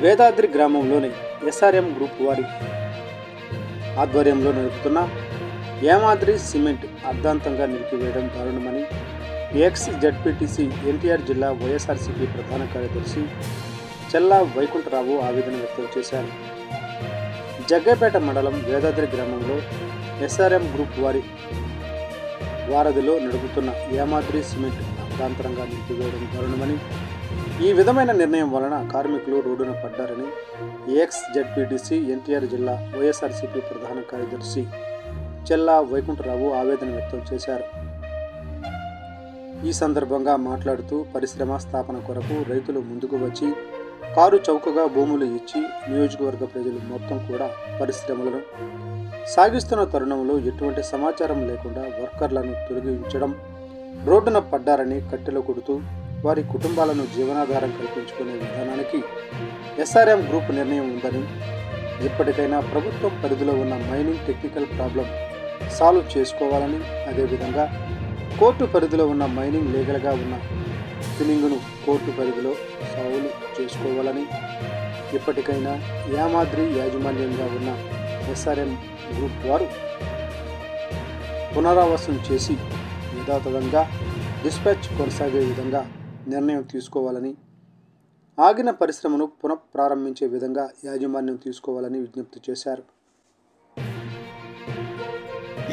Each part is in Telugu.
వేదాద్రి గ్రామంలోని ఎస్ఆర్ఎం గ్రూప్ వారి ఆధ్వర్యంలో నడుపుతున్న యామాద్రి సిమెంట్ అర్ధాంతంగా నిలిపివేయడం దారుణమని ఎక్స్ జడ్పీటీసీ ఎన్టీఆర్ జిల్లా వైఎస్ఆర్సీపీ ప్రధాన కార్యదర్శి చెల్లా వైకుంఠరావు ఆవేదన వ్యక్తం చేశారు. జగ్గైపేట మండలం వేదాద్రి గ్రామంలో ఎస్ఆర్ఎం గ్రూప్ వారి వారధిలో నడుపుతున్న యామాద్రి సిమెంట్ అర్ధాంతరంగా నిలిపివేయడం దారుణమని, ఈ విధమైన నిర్ణయం వలన కార్మికులు రోడ్డున పడ్డారని ఎక్స్ జడ్పీటీసీ ఎన్టీఆర్ జిల్లా వైఎస్ఆర్సీపీ ప్రధాన కార్యదర్శి చెల్లా వైకుంఠరావు ఆవేదన వ్యక్తం చేశారు. ఈ సందర్భంగా మాట్లాడుతూ పరిశ్రమ స్థాపన కొరకు రైతులు ముందుకు వచ్చి కారు చౌకగా భూములు ఇచ్చి నియోజకవర్గ ప్రజలు మొత్తం కూడా పరిశ్రమలను సాగిస్తున్న తరుణంలో ఎటువంటి సమాచారం లేకుండా వర్కర్లను తొలగించడం, రోడ్డున పడ్డారని కట్టెలు కొడుతూ వారి కుటుంబాలను జీవనాధారం కల్పించుకునే విధానానికి ఎస్ఆర్ఎం గ్రూప్ నిర్ణయం ఉందని, ఇప్పటికైనా ప్రభుత్వం పరిధిలో ఉన్న మైనింగ్ టెక్నికల్ ప్రాబ్లం సాల్వ్ చేసుకోవాలని, అదేవిధంగా కోర్టు పరిధిలో ఉన్న మైనింగ్ లీగల్గా ఉన్న ఫినింగ్ను కోర్టు పరిధిలో సాల్వ్ చేసుకోవాలని, ఇప్పటికైనా యామాద్రి యాజమాన్యంగా ఉన్న ఎస్ఆర్ఎం గ్రూప్ వారు పునరావాసం చేసి యథాతథంగా డిస్పాచ్ కొనసాగే విధంగా నిర్ణయం తీసుకోవాలని, ఆగిన పరిశ్రమను పునఃప్రారంభించే విధంగా యాజమాన్యం తీసుకోవాలని విజ్ఞప్తి చేశారు.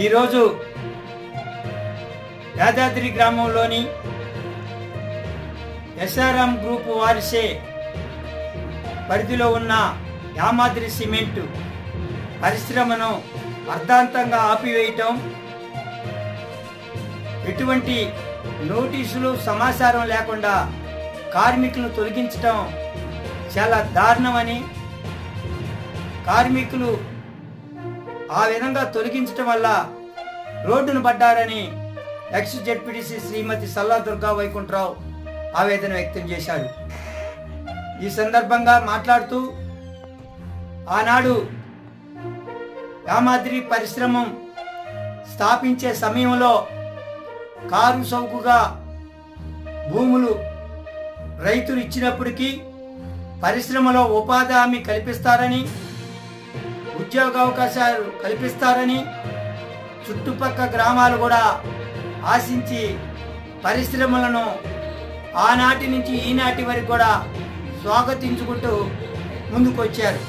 ఈరోజు యాదాద్రి గ్రామంలోని ఎస్ఆర్ఎం గ్రూప్ వారిసే పరిధిలో ఉన్న యామాద్రి సిమెంట్ పరిశ్రమను అర్ధాంతంగా ఆపివేయటం, ఎటువంటి నోటీసులు సమాచారం లేకుండా కార్మికులను తొలగించటం చాలా దారుణమని, కార్మికులు ఆ విధంగా తొలగించటం వల్ల రోడ్డును పడ్డారని ఎక్స్ జడ్పీటీసీ శ్రీమతి సల్లా దుర్గా వైకుంఠరావు ఆవేదన వ్యక్తం చేశారు. ఈ సందర్భంగా మాట్లాడుతూ, ఆనాడు యామాద్రి పరిశ్రమ స్థాపించే సమయంలో కారు చౌకగా భూములు రైతులు ఇచ్చినప్పటికీ పరిశ్రమలో ఉపాధి హామీ కల్పిస్తారని, ఉద్యోగ అవకాశాలు కల్పిస్తారని చుట్టుపక్కల గ్రామాలు కూడా ఆశించి పరిశ్రమలను ఆనాటి నుంచి ఈనాటి వరకు కూడా స్వాగతించుకుంటూ ముందుకొచ్చారు.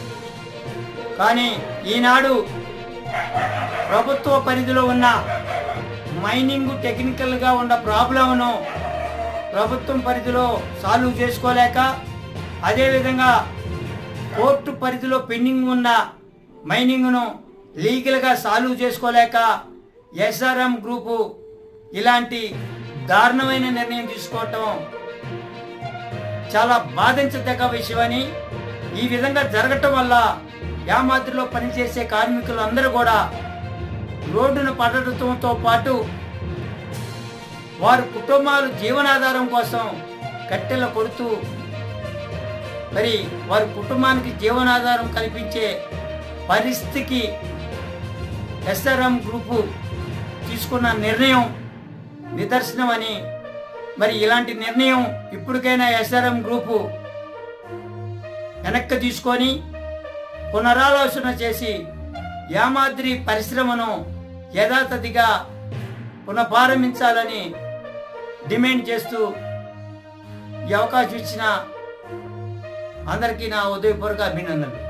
కానీ ఈనాడు ప్రభుత్వ పరిధిలో ఉన్న మైనింగ్ టెక్నికల్గా ఉన్న ప్రాబ్లంను ప్రభుత్వం పరిధిలో సాల్వ్ చేసుకోలేక, అదేవిధంగా కోర్టు పరిధిలో పెండింగ్ ఉన్న మైనింగ్ను లీగల్గా సాల్వ్ చేసుకోలేక ఎస్ఆర్ఎం గ్రూపు ఇలాంటి దారుణమైన నిర్ణయం తీసుకోవటం చాలా బాధించదగ్గ విషయమని, ఈ విధంగా జరగటం వల్ల యామాద్రిలో పనిచేసే కార్మికులు అందరూ కూడా రోడ్డును పడటంతో పాటు వారి కుటుంబాలు జీవనాధారం కోసం కట్టెలు కొడుతూ మరి వారి కుటుంబానికి జీవనాధారం కల్పించే పరిస్థితికి ఎస్ఆర్ఎం గ్రూపు తీసుకున్న నిర్ణయం నిదర్శనమని, మరి ఇలాంటి నిర్ణయం ఇప్పటికైనా ఎస్ఆర్ఎం గ్రూపు వెనక్కి తీసుకొని పునరాలోచన చేసి యామాద్రి పరిశ్రమను యథాతథిగా పునఃప్రారంభించాలని డిమాండ్ చేస్తూ ఈ అవకాశం ఇచ్చిన అందరికీ నా ఉదయపూర్వక అభినందనలు.